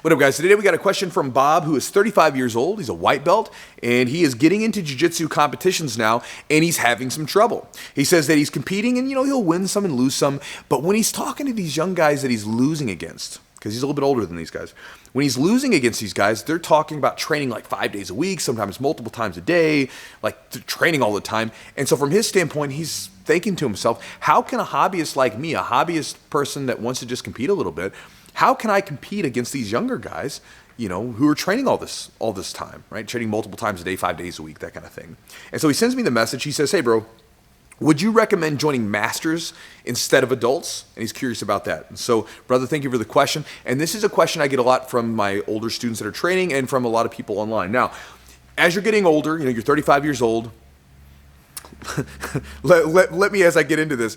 What up, guys? Today we got a question from Bob, who is 35 years old. He's a white belt, and he is getting into jiu-jitsu competitions now, and he's having some trouble. He says that he's competing, and he'll win some and lose some, but when he's talking to these young guys that he's losing against, because he's a little bit older than these guys, when he's losing against these guys, they're talking about training like 5 days a week, sometimes multiple times a day, like training all the time. And so from his standpoint, he's thinking to himself, how can a hobbyist like me, a hobbyist person that wants to just compete a little bit, how can I compete against these younger guys, who are training all this time, right? Training multiple times a day, 5 days a week, that kind of thing. And so he sends me the message. He says, hey, bro, would you recommend joining masters instead of adults? And he's curious about that. And so, brother, thank you for the question. And this is a question I get a lot from my older students that are training and from a lot of people online. Now, as you're getting older, you're 35 years old. let me, as I get into this,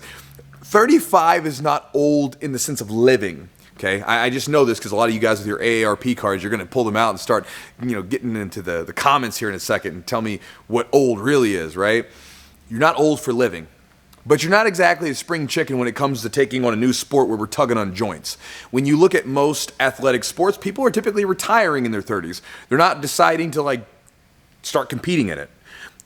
35 is not old in the sense of living. Okay, I just know this because a lot of you guys with your AARP cards, you're going to pull them out and start, getting into the comments here in a second and tell me what old really is, right? You're not old for living, but you're not exactly a spring chicken when it comes to taking on a new sport where we're tugging on joints. When you look at most athletic sports, people are typically retiring in their 30s. They're not deciding to start competing in it.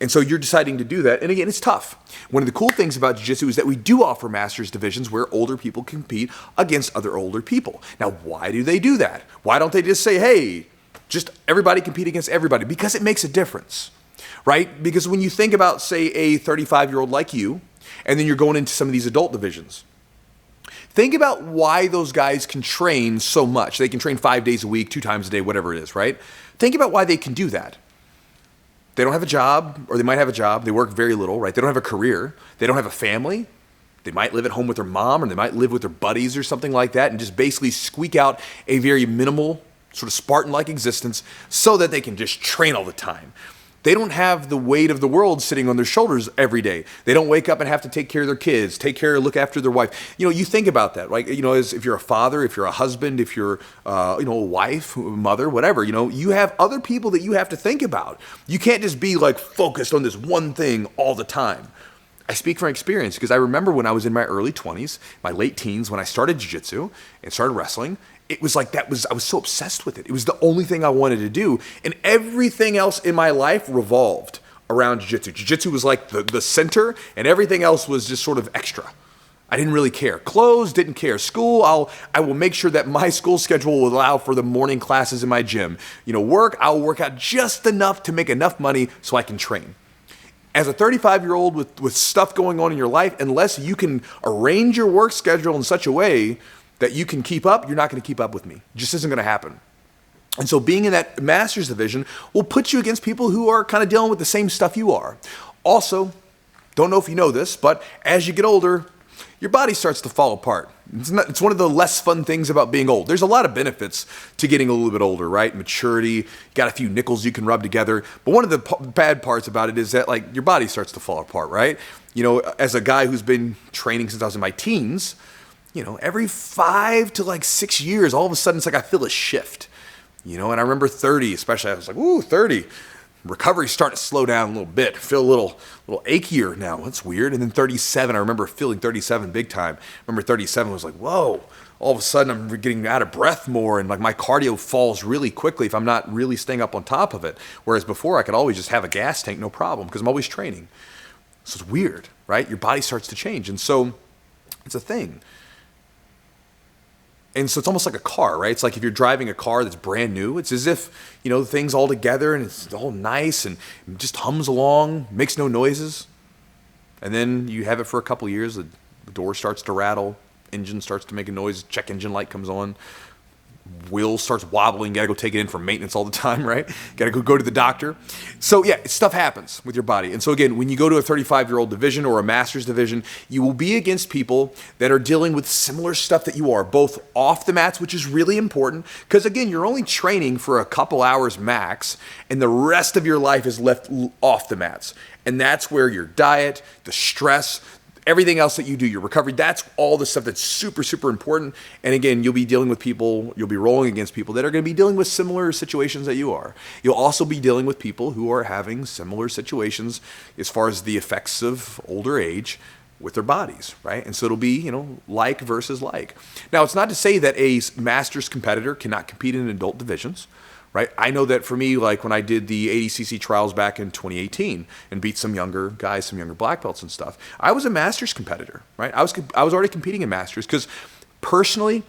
And so you're deciding to do that. And again, it's tough. One of the cool things about jiu-jitsu is that we do offer masters divisions where older people compete against other older people. Now, why do they do that? Why don't they just say, hey, just everybody compete against everybody? Because it makes a difference, right? Because when you think about, say, a 35-year-old like you, and then you're going into some of these adult divisions, think about why those guys can train so much. They can train 5 days a week, 2 times a day, whatever it is, right? Think about why they can do that. They don't have a job, or they might have a job. They work very little, right? They don't have a career. They don't have a family. They might live at home with their mom, or they might live with their buddies or something like that and just basically squeak out a very minimal, sort of Spartan-like existence so that they can just train all the time. They don't have the weight of the world sitting on their shoulders every day. They don't wake up and have to take care of their kids, look after their wife. You think about that, right? As if you're a father, if you're a husband, if you're, a wife, mother, whatever, you have other people that you have to think about. You can't just be focused on this one thing all the time. I speak from experience because I remember when I was in my early 20s, my late teens, when I started jiu-jitsu and started wrestling, it was I was so obsessed with it. It was the only thing I wanted to do. And everything else in my life revolved around jiu-jitsu. Jiu-jitsu was like the center, and everything else was just sort of extra. I didn't really care. Clothes, didn't care. School, I will make sure that my school schedule will allow for the morning classes in my gym. Work, I'll work out just enough to make enough money so I can train. As a 35-year-old with stuff going on in your life, unless you can arrange your work schedule in such a way that you can keep up, you're not going to keep up with me. It just isn't going to happen. And so being in that master's division will put you against people who are kind of dealing with the same stuff you are. Also, don't know if you know this, but as you get older, your body starts to fall apart. It's one of the less fun things about being old. There's a lot of benefits to getting a little bit older, right? Maturity, got a few nickels you can rub together. But one of the bad parts about it is that your body starts to fall apart, right? As a guy who's been training since I was in my teens, every 5 to 6 years, all of a sudden it's I feel a shift, and I remember 30, especially, I was like, ooh, 30, recovery's starting to slow down a little bit, feel a little achier now, that's weird. And then 37, I remember feeling 37 big time. I remember 37 was like, whoa, all of a sudden I'm getting out of breath more, and my cardio falls really quickly if I'm not really staying up on top of it. Whereas before I could always just have a gas tank, no problem, because I'm always training. So it's weird, right? Your body starts to change. And so it's a thing. And so it's almost like a car, right? It's like if you're driving a car that's brand new, it's as if, the thing's all together and it's all nice and just hums along, makes no noises. And then you have it for a couple years, the door starts to rattle, engine starts to make a noise, check engine light comes on, wheel starts wobbling, gotta go take it in for maintenance all the time, right? Gotta go to the doctor. So yeah, stuff happens with your body. And so again, when you go to a 35-year-old division or a master's division, you will be against people that are dealing with similar stuff that you are, both off the mats, which is really important, because again, you're only training for a couple hours max, and the rest of your life is left off the mats. And that's where your diet, the stress, everything else that you do, your recovery, that's all the stuff that's super, super important. And again, you'll be dealing with people, you'll be rolling against people that are going to be dealing with similar situations that you are. You'll also be dealing with people who are having similar situations as far as the effects of older age, with their bodies, right? And so it'll be, like versus like. Now, it's not to say that a masters competitor cannot compete in adult divisions, right? I know that for me, like when I did the ADCC trials back in 2018 and beat some younger guys, some younger black belts and stuff, I was a masters competitor, right? I was already competing in masters because personally,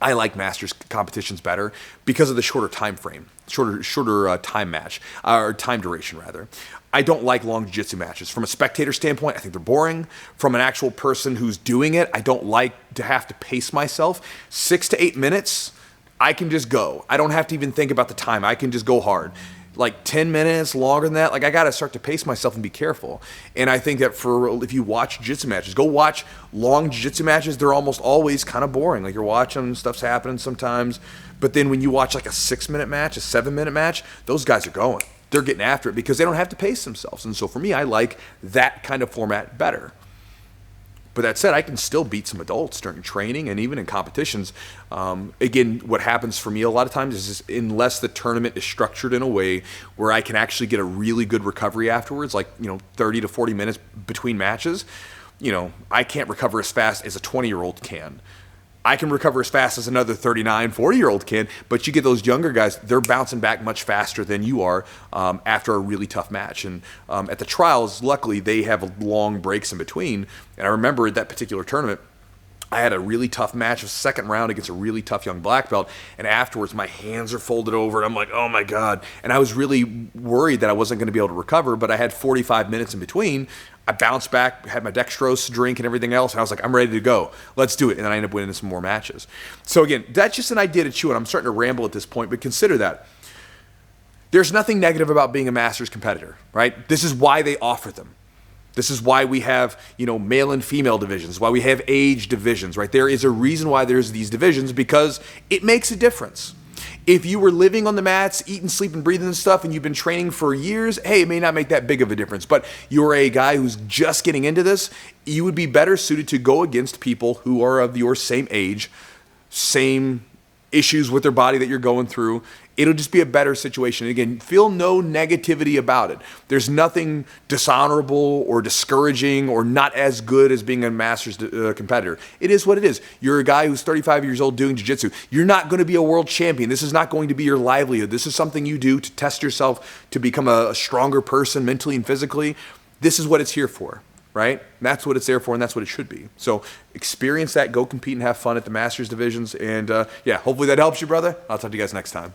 I like masters competitions better because of the shorter time frame, shorter time match, or time duration rather. I don't like long jiu-jitsu matches. From a spectator standpoint, I think they're boring. From an actual person who's doing it, I don't like to have to pace myself. 6 to 8 minutes, I can just go. I don't have to even think about the time. I can just go hard. Like 10 minutes, longer than that, like I got to start to pace myself and be careful. And I think that if you watch jiu-jitsu matches, go watch long jiu-jitsu matches, they're almost always kind of boring. Like you're watching, stuff's happening sometimes. But then when you watch like a 6-minute match, a 7-minute match, those guys are going. They're getting after it because they don't have to pace themselves. And so for me, I like that kind of format better. But that said, I can still beat some adults during training and even in competitions. Again, what happens for me a lot of times is just unless the tournament is structured in a way where I can actually get a really good recovery afterwards, like 30 to 40 minutes between matches, I can't recover as fast as a 20-year-old can. I can recover as fast as another 39, 40-year-old can, but you get those younger guys, they're bouncing back much faster than you are after a really tough match. And at the trials, luckily, they have long breaks in between. And I remember at that particular tournament, I had a really tough match, a second round against a really tough young black belt, and afterwards my hands are folded over, and I'm like, oh my God. And I was really worried that I wasn't going to be able to recover, but I had 45 minutes in between. I bounced back, had my dextrose drink and everything else, and I was like, I'm ready to go. Let's do it. And then I ended up winning some more matches. So again, that's just an idea to chew on. I'm starting to ramble at this point, but consider that. There's nothing negative about being a masters competitor, right? This is why they offer them. This is why we have, male and female divisions, why we have age divisions, right? There is a reason why there's these divisions because it makes a difference. If you were living on the mats, eating, sleeping, breathing and stuff, and you've been training for years, hey, it may not make that big of a difference. But you're a guy who's just getting into this, you would be better suited to go against people who are of your same age, same issues with their body that you're going through. It'll just be a better situation. Again, feel no negativity about it. There's nothing dishonorable or discouraging or not as good as being a masters competitor. It is what it is. You're a guy who's 35 years old doing jiu-jitsu. You're not going to be a world champion. This is not going to be your livelihood. This is something you do to test yourself to become a stronger person mentally and physically. This is what it's here for, right? That's what it's there for, and that's what it should be. So experience that, go compete and have fun at the masters divisions. And hopefully that helps you, brother. I'll talk to you guys next time.